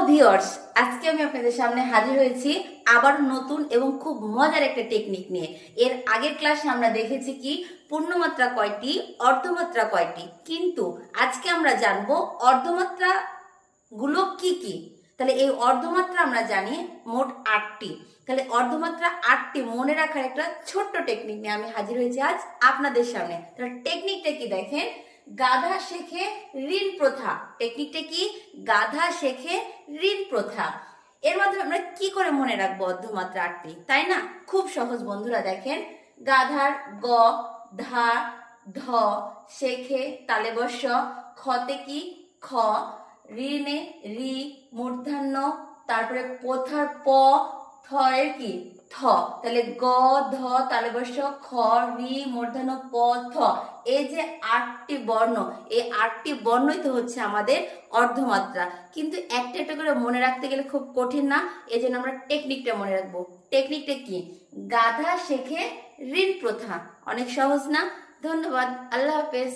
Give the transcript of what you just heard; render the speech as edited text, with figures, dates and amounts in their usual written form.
Viewers, আজকে আমি আপনাদের সামনে হাজির হয়েছি আবার নতুন এবং খুব মজার একটা টেকনিক নিয়ে। এর আগের ক্লাসে আমরা দেখেছি কি পূর্ণমাত্রা কয়টি, অর্ধমাত্রা কয়টি, কিন্তু আজকে আমরা জানবো অর্ধমাত্রা গুলো কি কি। তাহলে এই অর্ধমাত্রা আমরা জানি মোট 8টি। তাহলে অর্ধমাত্রা 8টি মনে রাখার একটা ছোট্ট টেকনিক নিয়ে আমি হাজির হয়েছি আজ আপনাদের সামনে। তাহলে টেকনিকটা কি দেখেন, গাধা শেখে ঋণ প্রথা। টেকনিকটা কি? গাধা শেখে ঋণ প্রথা। এর মাধ্যমে আমরা কি করে মনে রাখবো অর্ধমাত্রা 8টি, তাই না? খুব সহজ বন্ধুরা। দেখেন, গাধার গ, ধা, ধ, শেখে তালে বর্ষ, খতে কি খ, ঋণে রি, মূর্ধন্য, তারপরে প্রথার প, থ এর কি থ। তাহলে গ, ধ, তালবস্য, খ, রি, মূর্ধন্য, প, থ। এই যে 8টি বর্ণ, এই 8টি বর্ণই তো হচ্ছে আমাদের অর্ধমাত্রা। কিন্তু একটা একটা করে মনে রাখতে গেলে খুব কঠিন না, এই জন্য আমরা টেকনিকটা মনে রাখবো। টেকনিকটা কি? গাধা শেখে ঋণ প্রথা। অনেক সহজ না? ধন্যবাদ, আল্লাহ হাফেজ।